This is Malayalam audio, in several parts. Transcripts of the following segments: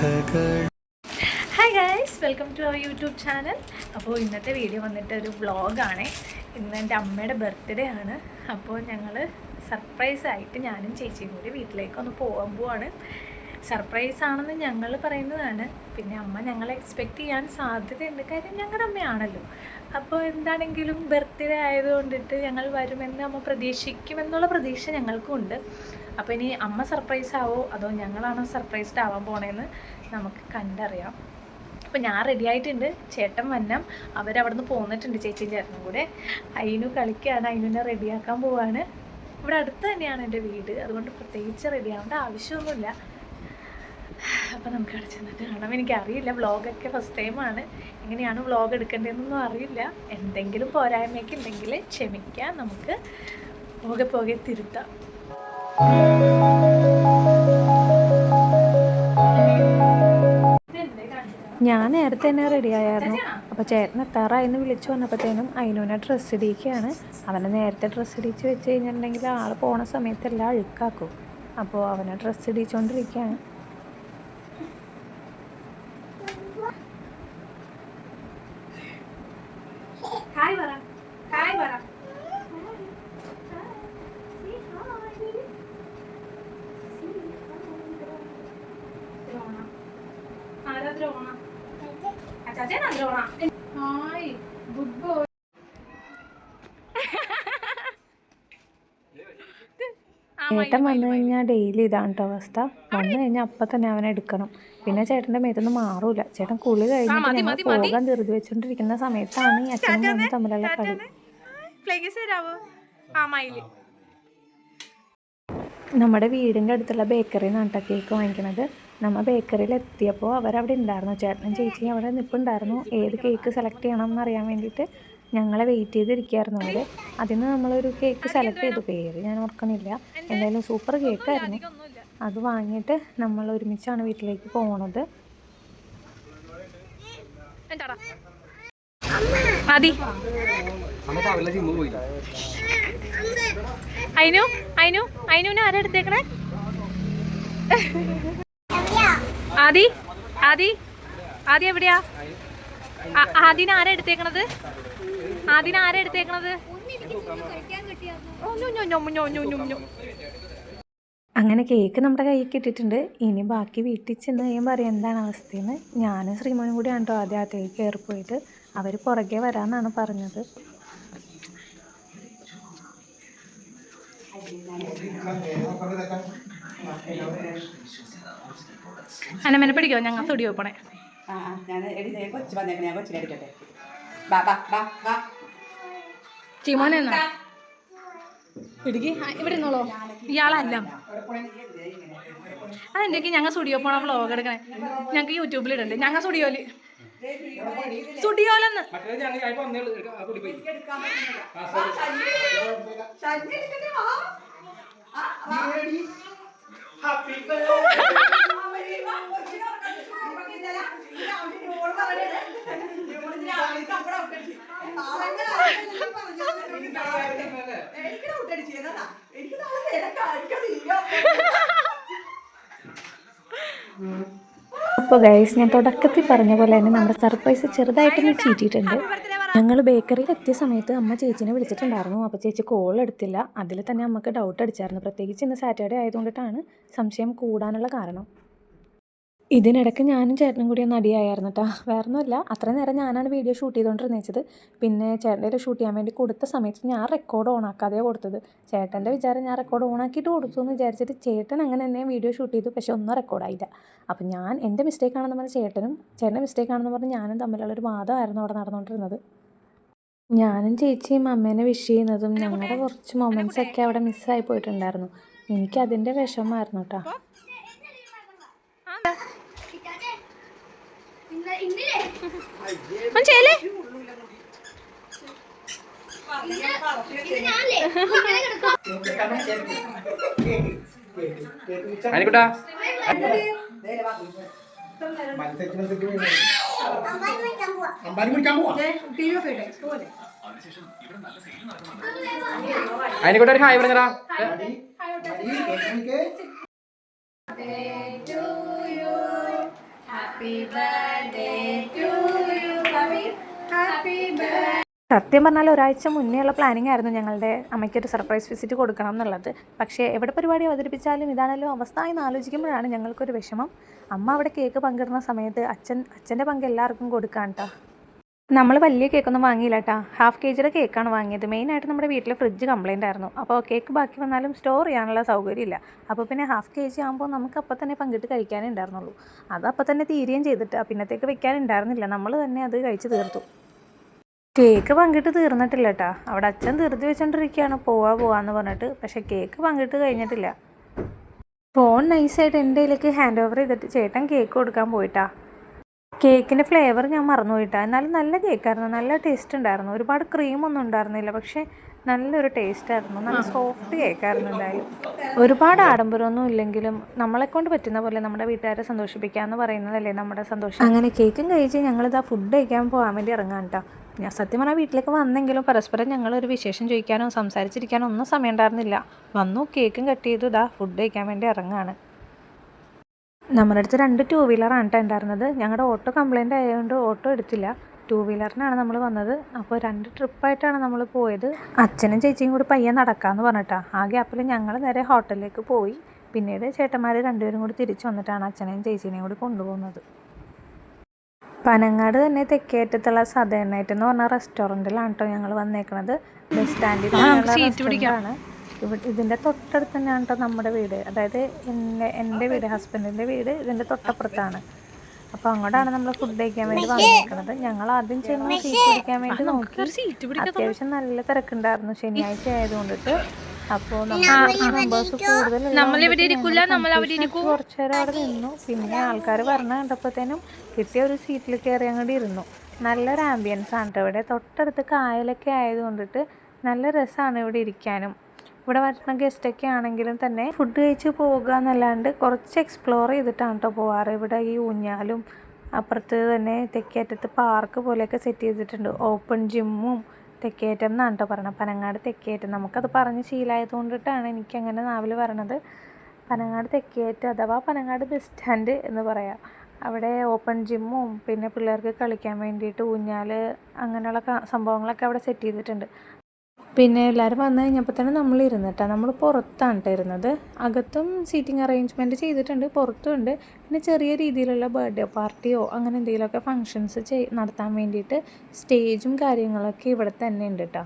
Hi guys, welcome to our YouTube channel. അപ്പോൾ ഇന്നത്തെ വീഡിയോ വന്നിട്ട് ഒരു വ്ളോഗാണ്. ഇന്ന് എൻ്റെ അമ്മയുടെ ബർത്ത്ഡേ ആണ്. അപ്പോൾ ഞങ്ങൾ സർപ്രൈസായിട്ട് ഞാനും ചേച്ചിയും കൂടി വീട്ടിലേക്ക് ഒന്ന് പോകാൻ പോവാണ്. സർപ്രൈസ് ആണെന്ന് ഞങ്ങൾ പറയുന്നതാണ്. പിന്നെ അമ്മ ഞങ്ങളെ എക്സ്പെക്റ്റ് ചെയ്യാൻ സാധ്യതയുണ്ട്, കാര്യം ഞങ്ങളുടെ അമ്മയാണല്ലോ. അപ്പോൾ എന്താണെങ്കിലും ബർത്ത്ഡേ ആയതുകൊണ്ടിട്ട് ഞങ്ങൾ വരുമെന്ന് അമ്മ പ്രതീക്ഷിക്കുമെന്നുള്ള പ്രതീക്ഷ ഞങ്ങൾക്കും ഉണ്ട്. അപ്പോൾ ഇനി അമ്മ സർപ്രൈസ് ആവോ അതോ ഞങ്ങളാണോ സർപ്രൈസ്ഡ് ആവാൻ പോണേന്ന് നമുക്ക് കണ്ടറിയാം. അപ്പോൾ ഞാൻ റെഡി ആയിട്ടുണ്ട്, ചേട്ടൻ വന്നം അവരവിടെ നിന്ന് പോന്നിട്ടുണ്ട്, ചേച്ചിയും ചേട്ടനും കൂടെ. അയിനു കളിക്കുകയാണ്, അയിനുനെ റെഡിയാക്കാൻ പോവാണ്. ഇവിടെ അടുത്ത് തന്നെയാണ് എൻ്റെ വീട്, അതുകൊണ്ട് പ്രത്യേകിച്ച് റെഡി ആവേണ്ട ആവശ്യമൊന്നുമില്ല. അപ്പോൾ നമുക്ക് അവിടെ ചെന്നിട്ട് കാണാം. എനിക്കറിയില്ല, വ്ളോഗൊക്കെ ഫസ്റ്റ് ടൈമാണ്, എങ്ങനെയാണ് വ്ളോഗ് എടുക്കേണ്ടതെന്നൊന്നും അറിയില്ല. എന്തെങ്കിലും പോരായ്മയൊക്കെ ഉണ്ടെങ്കിൽ ക്ഷമിക്കാം, നമുക്ക് പോകെ പോകെ തിരുത്താം. ഞാൻ നേരത്തെ തന്നെ റെഡി ആയിരുന്നു. അപ്പോൾ ചേട്ടൻ എത്താറായിന്ന് വിളിച്ചു വന്നപ്പോഴത്തേനും അയിനൂനെ ഡ്രസ്സ് ഇടിക്കുകയാണ്. അവനെ നേരത്തെ ഡ്രസ്സ് ഇടിച്ച് വെച്ച് കഴിഞ്ഞിട്ടുണ്ടെങ്കിൽ ആൾ പോണ സമയത്തെല്ലാം അഴുക്കാക്കും. അപ്പോൾ അവനെ ഡ്രസ്സ് ഇടിച്ചുകൊണ്ടിരിക്കുകയാണ്. ചേട്ടൻ വന്നു കഴിഞ്ഞാൽ ഡെയിലി ഇതാണ് കേട്ടോ അവസ്ഥ. വന്നു കഴിഞ്ഞാൽ അപ്പം തന്നെ അവനെ എടുക്കണം. പിന്നെ ചേട്ടൻ്റെ മേത്തൊന്നും മാറൂല. ചേട്ടൻ കുളി കഴിഞ്ഞിട്ട് ഞങ്ങൾ പോകാൻ ധൃതി വെച്ചുകൊണ്ടിരിക്കുന്ന സമയത്താണ് ഈ അച്ഛനും മോനും തമ്മിലുള്ള കളി. നമ്മുടെ വീടിൻ്റെ അടുത്തുള്ള ബേക്കറിയിൽ നിന്നാണ് കേട്ടോ കേക്ക് വാങ്ങിക്കുന്നത്. നമ്മൾ ബേക്കറിയിൽ എത്തിയപ്പോൾ അവരവിടെ ഉണ്ടായിരുന്നു, ചേട്ടനും ചേച്ചിയും അവിടെ നിൽപ്പുണ്ടായിരുന്നു. ഏത് കേക്ക് സെലക്ട് ചെയ്യണം എന്നറിയാൻ വേണ്ടിയിട്ട് ഞങ്ങളെ വെയിറ്റ് ചെയ്തിരിക്കുകയായിരുന്നു അവർ. അതിന് നമ്മളൊരു കേക്ക് സെലക്ട് ചെയ്തു, പേര് ഞാൻ ഓർക്കണില്ല. എന്തായാലും സൂപ്പർ കേക്കായിരുന്നു. അത് വാങ്ങിയിട്ട് നമ്മൾ ഒരുമിച്ചാണ് വീട്ടിലേക്ക് പോകണത്. അയിനുവിനെ ആരാ എടുത്തേക്കണേ? ആദി ആദി ആദി എവിടെയാ? ആദിനെ ആരാ എടുത്തേക്കണത്? ആദിനെ ആരാ എടുത്തേക്കണത്? അങ്ങനെ കേക്ക് നമ്മുടെ കയ്യിൽ കിട്ടിയിട്ടുണ്ട്. ഇനി ബാക്കി വീട്ടിൽ ചെന്ന് കഴിയുമ്പോൾ അറിയാം എന്താണ് അവസ്ഥയെന്ന്. ഞാനും ശ്രീമോനും കൂടി ആണ്ടോ ആദ്യത്തേക്ക് കയറിപ്പോയിട്ട്. അവർ പുറകെ വരാമെന്നാണ് പറഞ്ഞത്. അനമനെ പിടിക്കോ? ഞങ്ങൾ സ്റ്റുഡിയോ പോണേ. ചീമോനെ പിടിക്ക്, ഇവിടെ നിന്നോളോ. ഇയാളല്ല അതെന്തൊക്കെ ഞങ്ങൾ സ്റ്റുഡിയോ പോണ വ്ളോഗ് എടുക്കണേ. ഞങ്ങൾക്ക് യൂട്യൂബിൽ ഇടണ്ടേ? ഞങ്ങൾ സ്റ്റുഡിയോലെന്ന് അപ്പോൾ ഗൈസ്, ഞാൻ തുടക്കത്തിൽ പറഞ്ഞ പോലെ തന്നെ നമ്മുടെ സർപ്രൈസ് ചെറുതായിട്ടൊന്ന് ചീറ്റിയിട്ടുണ്ട്. ഞങ്ങൾ ബേക്കറിയിൽ എത്തിയ സമയത്ത് അമ്മ ചേച്ചിനെ വിളിച്ചിട്ടുണ്ടായിരുന്നു. അപ്പോൾ ചേച്ചി കോൾ എടുത്തില്ല. അതിൽ തന്നെ അമ്മക്ക് ഡൗട്ട് അടിച്ചായിരുന്നു. പ്രത്യേകിച്ച് ഇന്ന് സാറ്റർഡേ ആയതുകൊണ്ടിട്ടാണ് സംശയം കൂടാനുള്ള കാരണം. ഇതിനിടയ്ക്ക് ഞാനും ചേട്ടനും കൂടി ഒന്ന് അടിയായിരുന്നു കേട്ടോ. വേറെ ഒന്നുമില്ല, അത്രയും നേരം ഞാനാണ് വീഡിയോ ഷൂട്ട് ചെയ്തുകൊണ്ടിരുന്നത്. പിന്നെ ചേട്ടൻ്റെ ഷൂട്ട് ചെയ്യാൻ വേണ്ടി കൊടുത്ത സമയത്ത് ഞാൻ റെക്കോർഡ് ഓണാക്കാതെയാണ് കൊടുത്തത്. ചേട്ടൻ്റെ വിചാരം ഞാൻ റെക്കോർഡ് ഓണാക്കിയിട്ട് കൊടുത്തു എന്ന് വിചാരിച്ചിട്ട് ചേട്ടൻ അങ്ങനെ തന്നെ വീഡിയോ ഷൂട്ട് ചെയ്തു. പക്ഷെ ഒന്നും റെക്കോർഡായില്ല. അപ്പം ഞാൻ എൻ്റെ മിസ്റ്റേക്കാണെന്ന് പറഞ്ഞ് ചേട്ടൻ്റെ മിസ്റ്റേക്കാണെന്ന് പറഞ്ഞ് ഞാനും തമ്മിലുള്ളൊരു വാദമായിരുന്നു അവിടെ നടന്നുകൊണ്ടിരുന്നത്. ഞാനും ചേച്ചിയും അമ്മേനെ വിഷ് ചെയ്യുന്നതും ഞങ്ങളുടെ കുറച്ച് മൊമെൻറ്റ്സൊക്കെ അവിടെ മിസ്സായി പോയിട്ടുണ്ടായിരുന്നു. എനിക്കതിൻ്റെ വിഷമമായിരുന്നു കേട്ടോ. അതിനെക്കൂടെ ഒരു ഹായ് പറഞ്ഞടാ. സത്യം പറഞ്ഞാൽ ഒരാഴ്ച മുന്നേ ഉള്ള പ്ലാനിങ് ആയിരുന്നു ഞങ്ങളുടെ അമ്മയ്ക്കൊരു സർപ്രൈസ് വിസിറ്റ് കൊടുക്കണം എന്നുള്ളത്. പക്ഷേ എവിടെ പരിപാടി അവതരിപ്പിച്ചാലും ഇതാണല്ലോ അവസ്ഥ എന്ന് ആലോചിക്കുമ്പോഴാണ് ഞങ്ങൾക്കൊരു വിഷമം. അമ്മ അവിടെ കേക്ക് പങ്കിടുന്ന സമയത്ത് അച്ഛൻ്റെ പങ്ക് എല്ലാവർക്കും കൊടുക്കാൻ കേട്ടോ. നമ്മൾ വലിയ കേക്കൊന്നും വാങ്ങിയില്ല കേട്ടോ. ഹാഫ് kg കേക്കാണ് വാങ്ങിയത്. മെയിനായിട്ട് നമ്മുടെ വീട്ടിൽ ഫ്രിഡ്ജ് കംപ്ലൈൻ്റ് ആയിരുന്നു. അപ്പോൾ കേക്ക് ബാക്കി വന്നാലും സ്റ്റോർ ചെയ്യാനുള്ള സൗകര്യമില്ല. അപ്പോൾ പിന്നെ ഹാഫ് kg ആകുമ്പോൾ നമുക്ക് അപ്പം തന്നെ പങ്കിട്ട് കഴിക്കാനേ ഉണ്ടായിരുന്നുള്ളൂ. അത് അപ്പം തന്നെ തീരുകയും ചെയ്തിട്ട് പിന്നത്തേക്ക് വെക്കാനുണ്ടായിരുന്നില്ല. നമ്മൾ തന്നെ അത് കഴിച്ച് തീർത്തു. കേക്ക് പങ്കിട്ട് തീർന്നിട്ടില്ല കേട്ടോ. അവിടെ അച്ഛൻ ധൃതി വെച്ചോണ്ടിരിക്കുകയാണ് പോവാന്ന് പറഞ്ഞിട്ട്. പക്ഷേ കേക്ക് പങ്കിട്ട് കഴിഞ്ഞിട്ടില്ല. ഫോൺ നൈസായിട്ട് എൻ്റെ കയ്യിലേക്ക് ഹാൻഡ് ഓവർ ചെയ്തിട്ട് ചേട്ടൻ കേക്ക് കൊടുക്കാൻ പോയിട്ടാ. കേക്കിൻ്റെ ഫ്ലേവർ ഞാൻ മറന്നുപോയിട്ടാ. എന്നാലും നല്ല കേക്കായിരുന്നു, നല്ല ടേസ്റ്റ് ഉണ്ടായിരുന്നു. ഒരുപാട് ക്രീമൊന്നും ഉണ്ടായിരുന്നില്ല, പക്ഷേ നല്ലൊരു ടേസ്റ്റായിരുന്നു. നല്ല സോഫ്റ്റ് കേക്കായിരുന്നു. എന്തായാലും ഒരുപാട് ആഡംബരമൊന്നും ഇല്ലെങ്കിലും നമ്മളെക്കൊണ്ട് പറ്റുന്ന പോലെ നമ്മുടെ വീട്ടുകാരെ സന്തോഷിപ്പിക്കുക എന്ന് പറയുന്നതല്ലേ നമ്മുടെ സന്തോഷം. അങ്ങനെ കേക്കും കഴിച്ച് ഞങ്ങളിതാ ഫുഡ് കഴിക്കാൻ പോകാൻ വേണ്ടി ഇറങ്ങാൻ കേട്ടോ. ഞാൻ സത്യം പറഞ്ഞാൽ വീട്ടിലേക്ക് വന്നെങ്കിലും പരസ്പരം ഞങ്ങളൊരു വിശേഷം ചോദിക്കാനോ സംസാരിച്ചിരിക്കാനോ ഒന്നും സമയം ഉണ്ടായിരുന്നില്ല. വന്നു, കേക്കും കട്ട് ചെയ്തു, ഇതാ ഫുഡ് കഴിക്കാൻ വേണ്ടി ഇറങ്ങുകയാണ്. നമ്മുടെ അടുത്ത് 2 2 വീലറാണ് കേട്ടോ ഉണ്ടായിരുന്നത്. ഞങ്ങളുടെ ഓട്ടോ കംപ്ലൈൻ്റ് ആയതുകൊണ്ട് ഓട്ടോ എടുത്തില്ല. 2 വീലറിനാണ് നമ്മൾ വന്നത്. അപ്പോൾ 2 ട്രിപ്പായിട്ടാണ് നമ്മൾ പോയത്. അച്ഛനും ചേച്ചിയും കൂടി പയ്യെ നടക്കാമെന്ന് പറഞ്ഞിട്ടാ. ആ ഗ്യാപ്പിൽ ഞങ്ങൾ നേരെ ഹോട്ടലിലേക്ക് പോയി. പിന്നീട് ചേട്ടന്മാർ 2 പേരും കൂടി തിരിച്ചു വന്നിട്ടാണ് അച്ഛനെയും ചേച്ചീനെയും കൂടി കൊണ്ടുപോകുന്നത്. പനങ്ങാട് തന്നെ തെക്കേറ്റത്തുള്ള സദേൺ നൈറ്റ് എന്ന് പറഞ്ഞ റെസ്റ്റോറൻറ്റിലാണ് കേട്ടോ ഞങ്ങൾ വന്നേക്കുന്നത്. ബസ് സ്റ്റാൻഡിൽ ആണ്. ഇതിൻ്റെ തൊട്ടടുത്ത് തന്നെയാണ് കേട്ടോ നമ്മുടെ വീട്. അതായത് എൻ്റെ വീട്, ഹസ്ബൻഡിൻ്റെ വീട് ഇതിൻ്റെ തൊട്ടപ്പുറത്താണ്. അപ്പോൾ അങ്ങോട്ടാണ് നമ്മൾ ഫുഡ് കഴിക്കാൻ വേണ്ടി വന്നേക്കുന്നത്. ഞങ്ങൾ ആദ്യം ചെന്ന് സീറ്റ് പിടിക്കാൻ വേണ്ടി നോക്കി. അത്യാവശ്യം നല്ല തിരക്കുണ്ടായിരുന്നു ശനിയാഴ്ച ആയതുകൊണ്ടിട്ട്. അപ്പോൾ മെമ്പേഴ്സ് കൂടുതൽ കുറച്ചു നേരം അവിടെ നിന്നു. പിന്നെ ആൾക്കാർ പറഞ്ഞ് കണ്ടപ്പോഴത്തേനും കിട്ടിയ ഒരു സീറ്റിൽ കയറി അങ്ങോട്ട് ഇരുന്നു. നല്ലൊരു ആംബിയൻസ് ആണ് കേട്ടോ ഇവിടെ. തൊട്ടടുത്ത് കായലൊക്കെ ആയതുകൊണ്ടിട്ട് നല്ല രസമാണ് ഇവിടെ ഇരിക്കാനും. ഇവിടെ വരുന്ന ഗസ്റ്റൊക്കെ ആണെങ്കിലും തന്നെ ഫുഡ് കഴിച്ച് പോകുക എന്നല്ലാണ്ട് കുറച്ച് എക്സ്പ്ലോർ ചെയ്തിട്ടാണ് കേട്ടോ പോവാറ്. ഇവിടെ ഈ ഊഞ്ഞാലും അപ്പുറത്ത് തന്നെ തെക്കേറ്റത്ത് പാർക്ക് പോലെയൊക്കെ സെറ്റ് ചെയ്തിട്ടുണ്ട്. ഓപ്പൺ ജിമ്മും തെക്കേറ്റം എന്നാണ് കേട്ടോ പറയണത്. പനങ്ങാട് തെക്കേറ്റം. നമുക്കത് പറഞ്ഞ് ശീലമായത് കൊണ്ടിട്ടാണ് എനിക്കങ്ങനെ നാവിൽ പറയണത്. പനങ്ങാട് തെക്കേറ്റം അഥവാ പനങ്ങാട് ബസ് സ്റ്റാൻഡ് എന്ന് പറയാം. അവിടെ ഓപ്പൺ ജിമ്മും പിന്നെ പിള്ളേർക്ക് കളിക്കാൻ വേണ്ടിയിട്ട് ഊഞ്ഞാൽ അങ്ങനെയുള്ള സംഭവങ്ങളൊക്കെ അവിടെ സെറ്റ് ചെയ്തിട്ടുണ്ട്. പിന്നെ എല്ലാവരും വന്നു കഴിഞ്ഞപ്പോൾ തന്നെ നമ്മൾ ഇരുന്നിട്ടാണ്. നമ്മൾ പുറത്താണ് കേട്ടോ ഇരുന്നത്. അകത്തും സീറ്റിംഗ് അറേഞ്ച്മെൻറ്റ് ചെയ്തിട്ടുണ്ട്, പുറത്തുമുണ്ട്. പിന്നെ ചെറിയ രീതിയിലുള്ള ബർത്ത്ഡേ പാർട്ടിയോ അങ്ങനെ എന്തെങ്കിലുമൊക്കെ ഫങ്ഷൻസ് നടത്താൻ വേണ്ടിയിട്ട് സ്റ്റേജും കാര്യങ്ങളൊക്കെ ഇവിടെ തന്നെ ഉണ്ട് കേട്ടോ.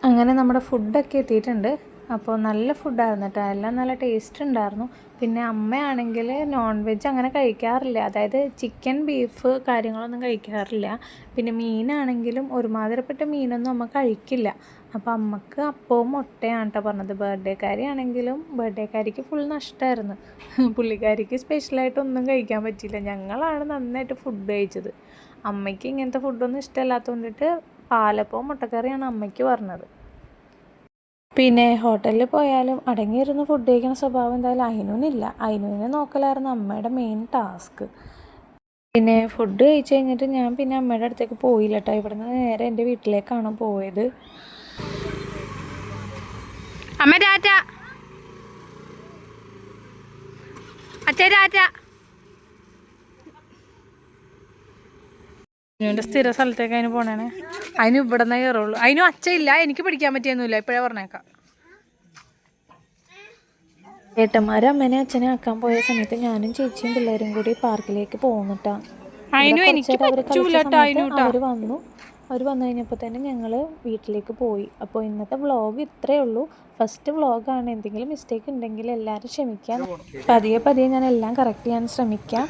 അങ്ങനെ നമ്മുടെ ഫുഡൊക്കെ എത്തിയിട്ടുണ്ട്. അപ്പോൾ നല്ല ഫുഡായിരുന്നു കേട്ടോ. എല്ലാം നല്ല ടേസ്റ്റ് ഉണ്ടായിരുന്നു. പിന്നെ അമ്മയാണെങ്കിൽ നോൺ വെജ് അങ്ങനെ കഴിക്കാറില്ല. അതായത് ചിക്കൻ, ബീഫ് കാര്യങ്ങളൊന്നും കഴിക്കാറില്ല. പിന്നെ മീനാണെങ്കിലും ഒരുമാതിരിപ്പെട്ട മീനൊന്നും അമ്മ കഴിക്കില്ല. അപ്പോൾ അമ്മക്ക് അപ്പവും മുട്ടയാണ് കേട്ടോ പറഞ്ഞത്. ബർത്ത്ഡേക്കാരി ആണെങ്കിലും ബർത്ത്ഡേക്കാരിക്ക് ഫുൾ നഷ്ടമായിരുന്നു. പുള്ളിക്കാരിക്ക് സ്പെഷ്യലായിട്ടൊന്നും കഴിക്കാൻ പറ്റിയില്ല. ഞങ്ങളാണ് നന്നായിട്ട് ഫുഡ് കഴിച്ചത്. അമ്മയ്ക്ക് ഇങ്ങനത്തെ ഫുഡൊന്നും ഇഷ്ടമല്ലാത്തതുകൊണ്ടിട്ട് പാലപ്പവും മുട്ടക്കറിയാണ് അമ്മയ്ക്ക് പറഞ്ഞത്. പിന്നെ ഹോട്ടലിൽ പോയാലും അടങ്ങിയിരുന്ന് ഫുഡ് കഴിക്കുന്ന സ്വഭാവം എന്തായാലും അയിനൂനില്ല. അയിനൂനെ നോക്കലായിരുന്നു അമ്മയുടെ മെയിൻ ടാസ്ക്. പിന്നെ ഫുഡ് കഴിച്ച് കഴിഞ്ഞിട്ട് ഞാൻ പിന്നെ അമ്മയുടെ അടുത്തേക്ക് പോയില്ല കേട്ടോ. ഇവിടുന്ന് നേരെ എൻ്റെ വീട്ടിലേക്കാണ് പോയത്. അമ്മ ടാറ്റ, അച്ഛൻ ടാറ്റ. അതിൻ്റെ സ്ഥിര സ്ഥലത്തേക്ക് അതിന് പോണേ. അതിന് ഇവിടെ നിന്നേ കയറുള്ളൂ. അതിനും അച്ഛയില്ല, എനിക്ക് പിടിക്കാൻ പറ്റിയൊന്നുമില്ല. ഇപ്പോഴേ പറഞ്ഞേക്കാം. ഏട്ടന്മാർ അമ്മേനെ അച്ഛനെ ആക്കാൻ പോയ സമയത്ത് ഞാനും ചേച്ചിയും പിള്ളേരും കൂടി പാർക്കിലേക്ക് പോകുന്നിട്ടാ. അവർ വന്നു കഴിഞ്ഞപ്പോൾ തന്നെ ഞങ്ങൾ വീട്ടിലേക്ക് പോയി. അപ്പോൾ ഇന്നത്തെ വ്ളോഗ് ഇത്രയേ ഉള്ളൂ. ഫസ്റ്റ് വ്ളോഗാണ്. എന്തെങ്കിലും മിസ്റ്റേക്ക് ഉണ്ടെങ്കിൽ എല്ലാവരും ക്ഷമിക്കാം. പതിയെ ഞാൻ എല്ലാം കറക്റ്റ് ചെയ്യാൻ ശ്രമിക്കാം.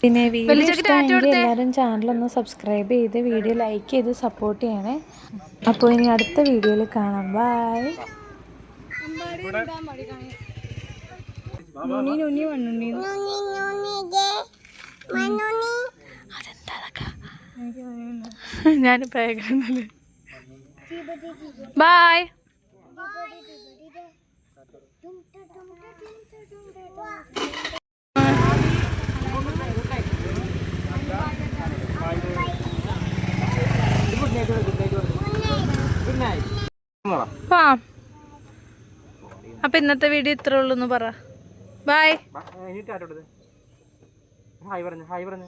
പിന്നെ വീഡിയോ ഇഷ്ടമെങ്കിൽ എല്ലാവരും ചാനലൊന്ന് സബ്സ്ക്രൈബ് ചെയ്ത് വീഡിയോ ലൈക്ക് ചെയ്ത് സപ്പോർട്ട് ചെയ്യണേ. അപ്പോൾ ഇനി അടുത്ത വീഡിയോയിൽ കാണാം. ബൈ. ഞാനിപ്പോ ബൈ. അപ്പൊ ഇന്നത്തെ വീഡിയോ ഇത്രേ ഉള്ളൂ എന്ന് പറ. ബൈ. ഹായ് പറഞ്ഞു